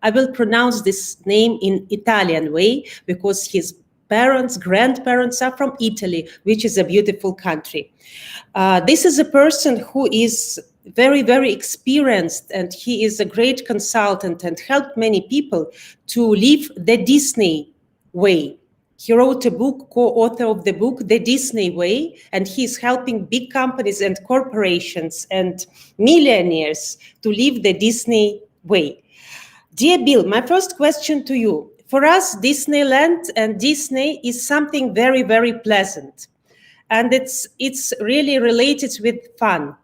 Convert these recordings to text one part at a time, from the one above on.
I will pronounce this name in Italian way because his parents, grandparents are from Italy, which is a beautiful country. This is a person who is very, very experienced, and he is a great consultant and helped many people to live the Disney way. He wrote a book, co-author of the book, The Disney Way, and he's helping big companies and corporations and millionaires to live the Disney way. Dear Bill, my first question to you. For us, Disneyland and Disney is something very, very pleasant. And it's really related with fun.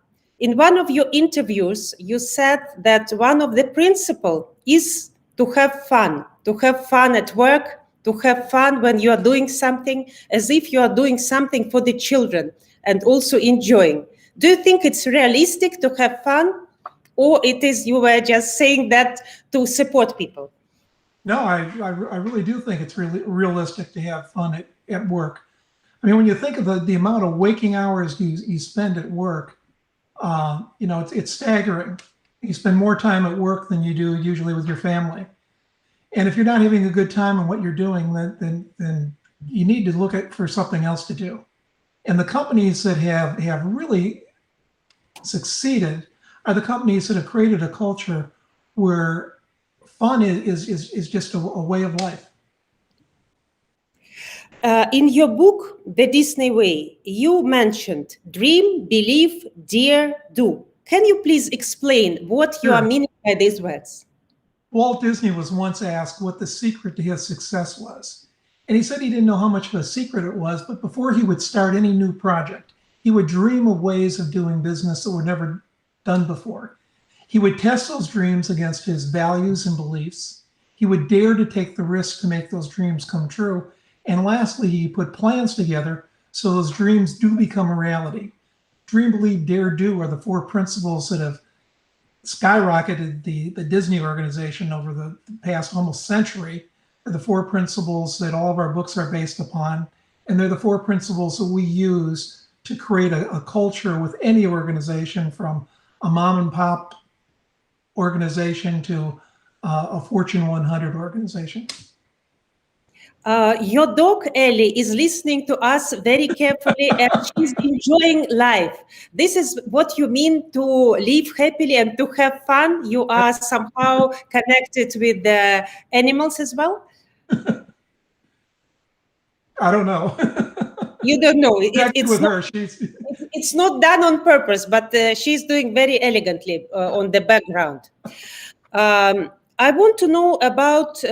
In one of your interviews, you said that one of the principles is to have fun at work, to have fun when you are doing something, as if you are doing something for the children and also enjoying. Do you think it's realistic to have fun? Or it is you were just saying that to support people? No, I really do think it's really realistic to have fun at work. I mean, when you think of the amount of waking hours you spend at work, it's staggering. You spend more time at work than you do usually with your family. And if you're not having a good time in what you're doing, then you need to look for something else to do. And the companies that have really succeeded are the companies that have created a culture where fun is just a way of life. In your book, The Disney Way, you mentioned dream, believe, dare, do. Can you please explain what you are meaning by these words? Walt Disney was once asked what the secret to his success was. And he said he didn't know how much of a secret it was, but before he would start any new project, he would dream of ways of doing business that were never done before. He would test those dreams against his values and beliefs. He would dare to take the risk to make those dreams come true. And lastly, he put plans together so those dreams do become a reality. Dream, believe, dare, do are the four principles that have skyrocketed the Disney organization over the past almost century. They're the four principles that all of our books are based upon. And they're the four principles that we use to create a culture with any organization, from a mom and pop organization to a Fortune 100 organization. Your dog Ellie is listening to us very carefully and she's enjoying life. This is what you mean to live happily and to have fun. You are somehow connected with the animals as well? I don't know. You don't know. It's not done on purpose, but she's doing very elegantly on the background. I want to know about,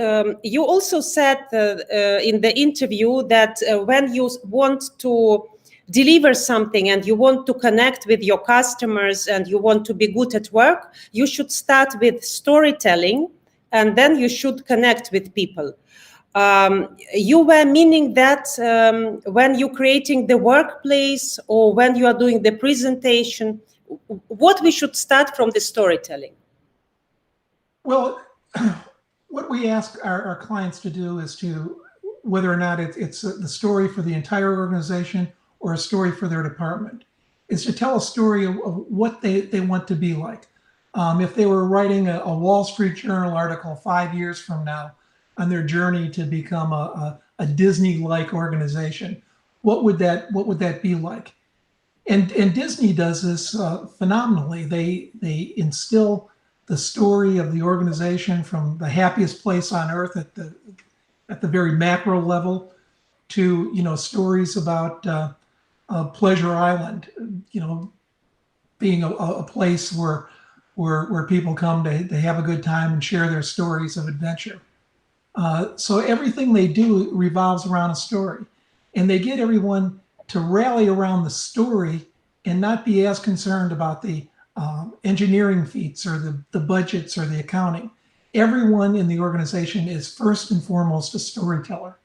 you also said in the interview that when you want to deliver something and you want to connect with your customers and you want to be good at work, you should start with storytelling and then you should connect with people. You were meaning that when you're creating the workplace or when you are doing the presentation, what we should start from the storytelling? Well, what we ask our clients to do is to, whether or not it's the story for the entire organization or a story for their department, is to tell a story of what they want to be like. If they were writing a Wall Street Journal article 5 years from now on their journey to become a Disney-like organization, what would that be like? And Disney does this phenomenally. They instill the story of the organization from the happiest place on earth at the very macro level to stories about Pleasure Island, being a place where people come to have a good time and share their stories of adventure. So everything they do revolves around a story, and they get everyone to rally around the story and not be as concerned about the engineering feats or the budgets or the accounting. Everyone in the organization is first and foremost a storyteller,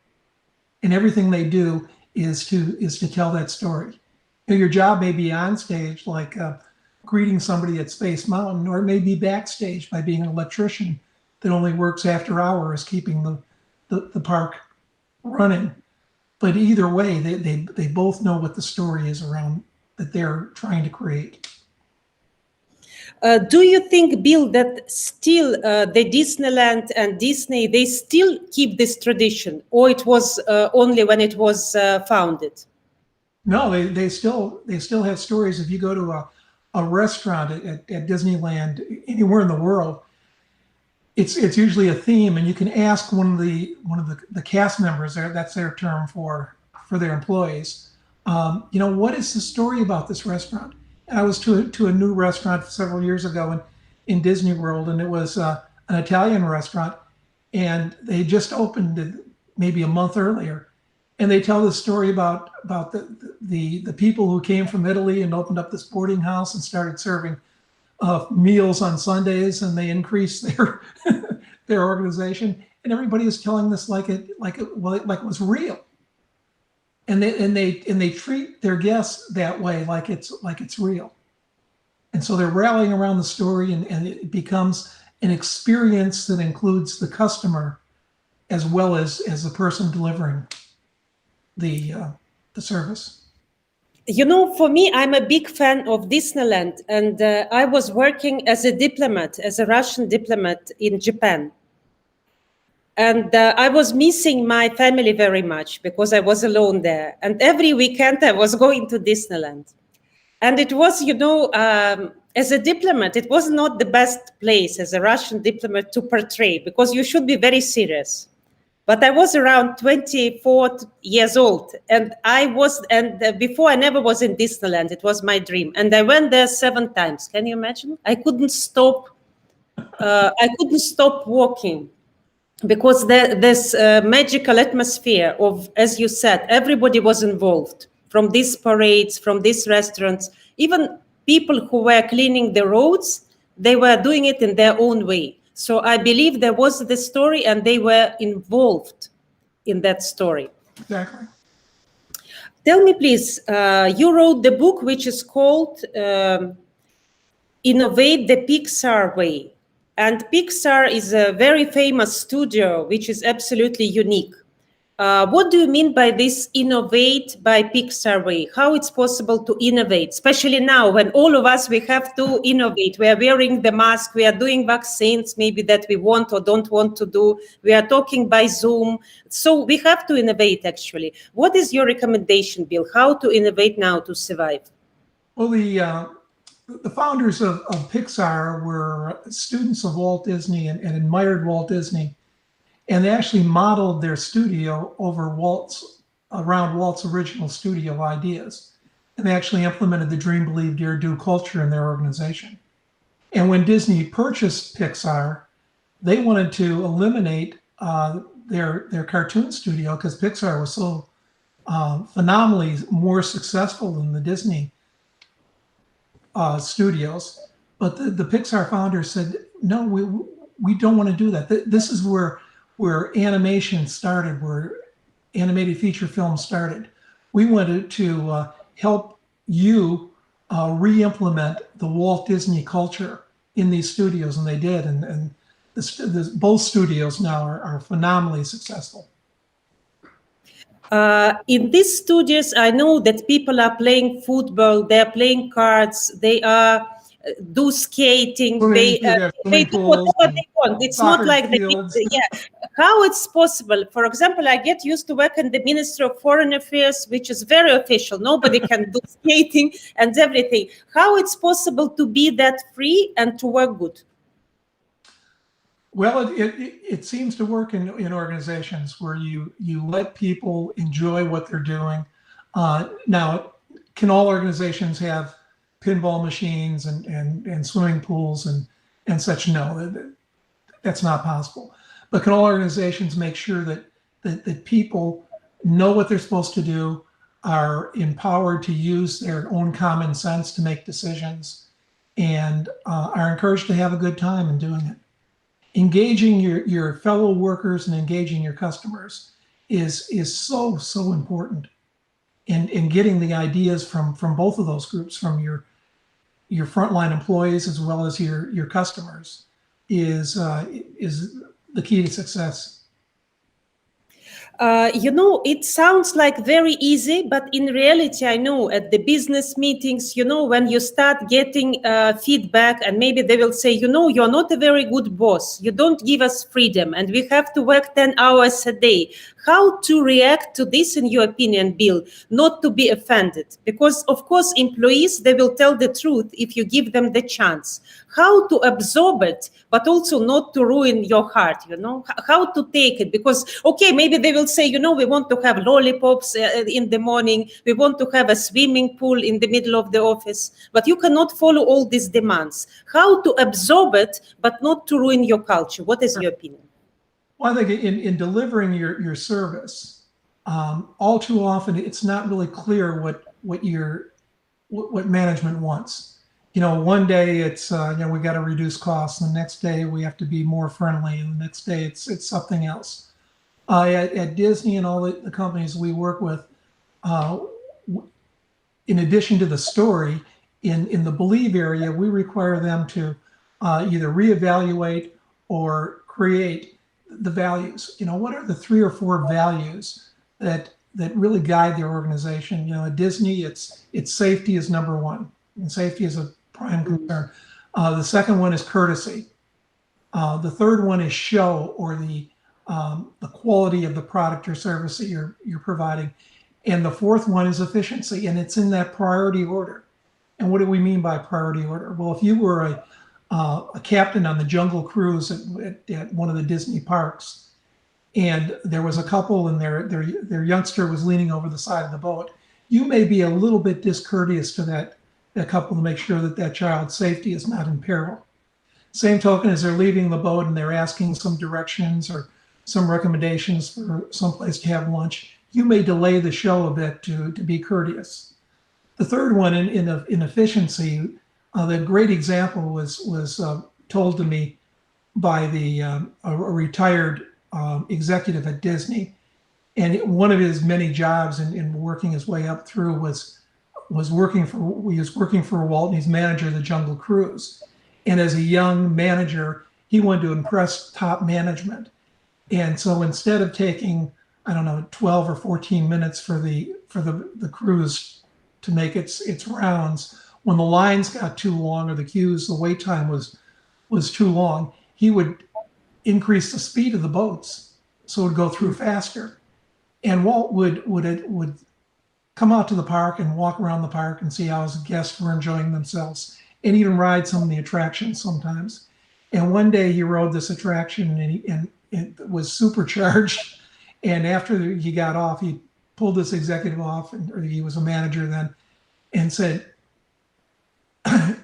and everything they do is to tell that story. Your job may be on stage, like greeting somebody at Space Mountain, or it may be backstage by being an electrician that only works after hours, keeping the park running. But either way, they both know what the story is around that they're trying to create. Do you think, Bill, that still the Disneyland and Disney, they still keep this tradition, or it was only when it was founded? No, they still have stories. If you go to a restaurant at Disneyland anywhere in the world, it's usually a theme, and you can ask one of the cast members there. That's their term for their employees. What is the story about this restaurant? And I was to a new restaurant several years ago in Disney World, and it was an Italian restaurant, and they just opened it maybe a month earlier, and they tell the story about the people who came from Italy and opened up this boarding house and started serving meals on Sundays, and they increased their their organization, and everybody is telling this like it was real, and they treat their guests that way, like it's real, and so they're rallying around the story, and it becomes an experience that includes the customer as well as the person delivering the service. For me, I'm a big fan of Disneyland, and I was working as a diplomat, as a Russian diplomat in Japan. And I was missing my family very much because I was alone there. And every weekend I was going to Disneyland. And it was, as a diplomat, it was not the best place as a Russian diplomat to portray, because you should be very serious. But I was around 24 years old, and before I never was in Disneyland. It was my dream. And I went there 7 times. Can you imagine? I couldn't stop. I couldn't stop walking, because this magical atmosphere of, as you said, everybody was involved, from these parades, from these restaurants, even people who were cleaning the roads, they were doing it in their own way. So I believe there was the story, and they were involved in that story. Exactly. Tell me, please, you wrote the book which is called Innovate the Pixar Way. And Pixar is a very famous studio, which is absolutely unique. What do you mean by this innovate by Pixar way? How it's possible to innovate, especially now when all of us, we have to innovate. We are wearing the mask, we are doing vaccines, maybe that we want or don't want to do. We are talking by Zoom. So we have to innovate, actually. What is your recommendation, Bill? How to innovate now to survive? Well, the founders of Pixar were students of Walt Disney and admired Walt Disney. And they actually modeled their studio around Walt's original studio ideas. And they actually implemented the dream, believe, dare, do culture in their organization. And when Disney purchased Pixar, they wanted to eliminate their cartoon studio, because Pixar was so phenomenally more successful than the Disney studios. But the Pixar founders said, no, we don't want to do that. This is where animation started, where animated feature film started. We wanted to help you re-implement the Walt Disney culture in these studios, and they did. And both studios now are phenomenally successful. In these studios, I know that people are playing football, they are playing cards, they are do skating, they do whatever they want. It's not like how it's possible. For example, I get used to work in the Ministry of Foreign Affairs, which is very official. Nobody can do skating and everything. How it's possible to be that free and to work good? Well, it seems to work in organizations where you let people enjoy what they're doing. Now, can all organizations have pinball machines and swimming pools and such? No, that's not possible. But can all organizations make sure that people know what they're supposed to do, are empowered to use their own common sense to make decisions, and are encouraged to have a good time in doing it? Engaging your fellow workers and engaging your customers is so important. And getting the ideas from both of those groups, from your frontline employees as well as your customers, is the key to success. It sounds like very easy, but in reality, I know at the business meetings, when you start getting feedback, and maybe they will say, you're not a very good boss. You don't give us freedom, and we have to work 10 hours a day. How to react to this, in your opinion, Bill? Not to be offended, because, of course, employees, they will tell the truth if you give them the chance. How to absorb it, but also not to ruin your heart, how to take it, because, okay, maybe they will say, we want to have lollipops in the morning, we want to have a swimming pool in the middle of the office, but you cannot follow all these demands. How to absorb it, but not to ruin your culture? What is your opinion? Well, I think in delivering your service, all too often it's not really clear what management wants. One day it's we got to reduce costs, and the next day we have to be more friendly, and the next day it's something else. At Disney and all the companies we work with, in addition to the story, in the believe area, we require them to either reevaluate or create the values. What are the 3 or 4 values that really guide their organization? At Disney, it's safety is number 1, and safety is a prime concern. The second one is courtesy. The third one is show, or the quality of the product or service that you're providing. And the fourth one is efficiency, and it's in that priority order. And what do we mean by priority order? Well, if you were a captain on the Jungle Cruise at one of the Disney parks, and there was a couple and their youngster was leaning over the side of the boat, you may be a little bit discourteous to that couple to make sure that child's safety is not in peril. Same token, as they're leaving the boat and they're asking some directions or some recommendations for some place to have lunch, you may delay the show a bit to be courteous. The third one in efficiency, the great example was told to me by a retired executive at Disney, and one of his many jobs in working his way up through was working for Walt, and he's manager of the Jungle Cruise. And as a young manager, he wanted to impress top management, and so instead of taking 12 or 14 minutes for the cruise to make its rounds, when the lines got too long or the wait time was too long, he would increase the speed of the boats so it would go through faster. And Walt would come out to the park and walk around the park and see how his guests were enjoying themselves, and even ride some of the attractions sometimes. And one day he rode this attraction, and it was supercharged. And after he got off, he pulled this executive off, or he was a manager then, and said,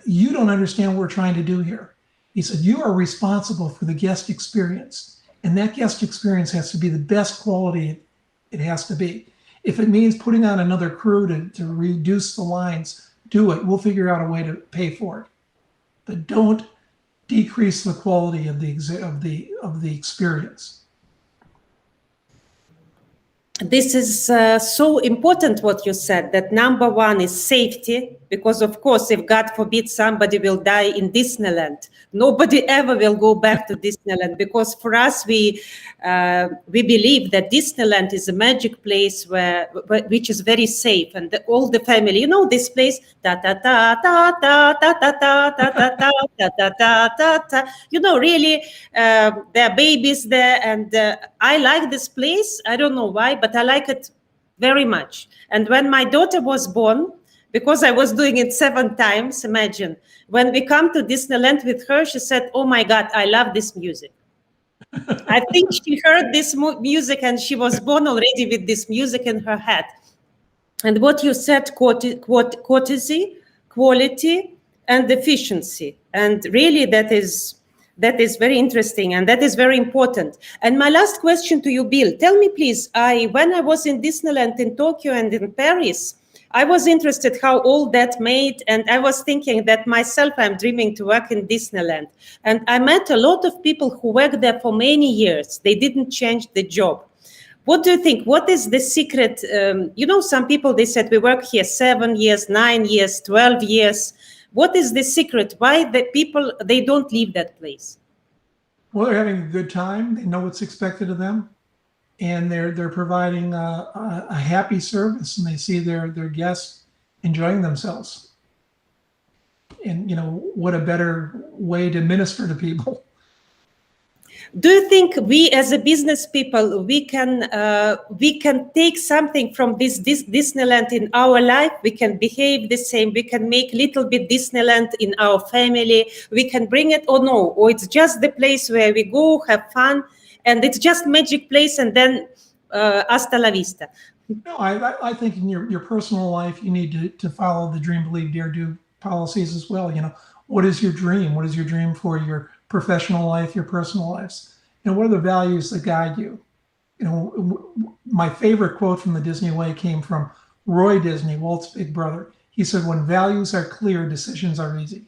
"You don't understand what we're trying to do here." He said, "You are responsible for the guest experience, and that guest experience has to be the best quality it has to be. If it means putting on another crew to reduce the lines, do it. We'll figure out a way to pay for it. But don't decrease the quality of the experience." This is so important what you said, that number 1 is safety, because of course, if God forbid somebody will die in Disneyland, nobody ever will go back to Disneyland, because for us, we believe that Disneyland is a magic place which is very safe, and all the family, this place, ta ta ta ta ta ta ta ta ta ta ta ta ta ta ta, really, there are babies there, and I like this place. I don't know why, but I like it very much. And when my daughter was born, because I was doing it 7 times, imagine, when we come to Disneyland with her, she said, "Oh my God, I love this music." I think she heard this music, and she was born already with this music in her head. And what you said, courtesy, quality, and efficiency. And really, that is very interesting, and that is very important. And my last question to you, Bill, tell me, please, when I was in Disneyland in Tokyo and in Paris, I was interested how all that made, and I was thinking that myself, I'm dreaming to work in Disneyland. And I met a lot of people who worked there for many years. They didn't change the job. What do you think? What is the secret? Some people, they said, we work here 7 years, 9 years, 12 years. What is the secret? Why the people, they don't leave that place? Well, they're having a good time. They know what's expected of them. and they're providing a happy service, and they see their guests enjoying themselves. And what a better way to minister to people. Do you think we, as a business people, we can take something from this Disneyland in our life? We can behave the same. We can make little bit Disneyland in our family. We can bring it, or no, or it's just the place where we go have fun, and it's just magic place, and then hasta la vista. No, I think in your personal life, you need to follow the dream, believe, dare, do policies as well. What is your dream? What is your dream for your professional life, your personal lives? What are the values that guide you? My favorite quote from the Disney Way came from Roy Disney, Walt's big brother. He said, "When values are clear, decisions are easy."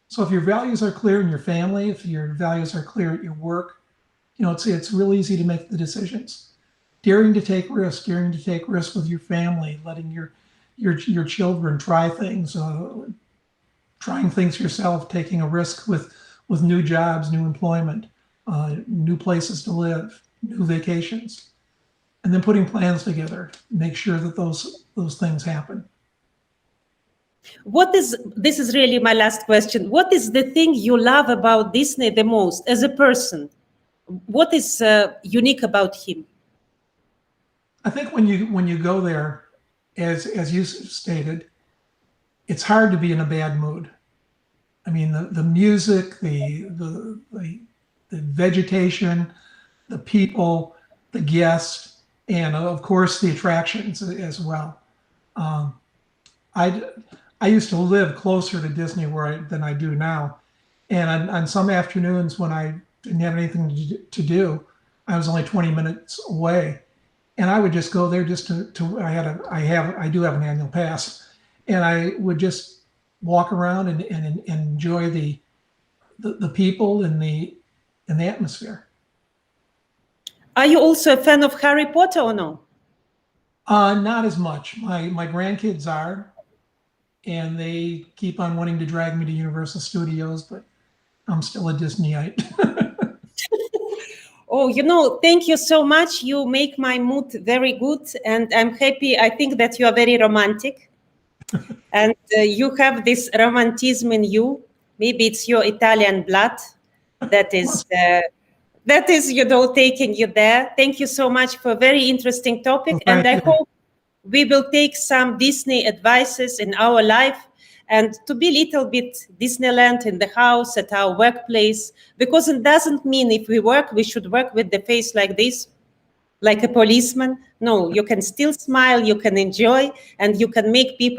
So if your values are clear in your family, if your values are clear at your work, it's real easy to make the decisions. Daring to take risks with your family, letting your children try things, trying things yourself, taking a risk with new jobs, new employment, new places to live, new vacations, and then putting plans together, make sure that those things happen. This is really my last question. What is the thing you love about Disney the most as a person? What is unique about him? I think when you go there, as you stated, it's hard to be in a bad mood. I mean, the music, the vegetation, the people, the guests, and of course the attractions as well. I used to live closer to Disney than I do now, and on some afternoons when I didn't have anything to do, I was only 20 minutes away, and I would just go there just to I do have an annual pass, and I would just walk around and enjoy the people and the atmosphere. Are you also a fan of Harry Potter or no? Not as much. My grandkids are, and they keep on wanting to drag me to Universal Studios, but I'm still a Disneyite. Oh, thank you so much. You make my mood very good, and I'm happy. I think that you are very romantic, and you have this romanticism in you. Maybe it's your Italian blood that is taking you there. Thank you so much for a very interesting topic, Well, and I hope we will take some Disney advices in our life, and to be a little bit Disneyland in the house, at our workplace, because it doesn't mean if we work, we should work with the face like this, like a policeman. No, you can still smile, you can enjoy, and you can make people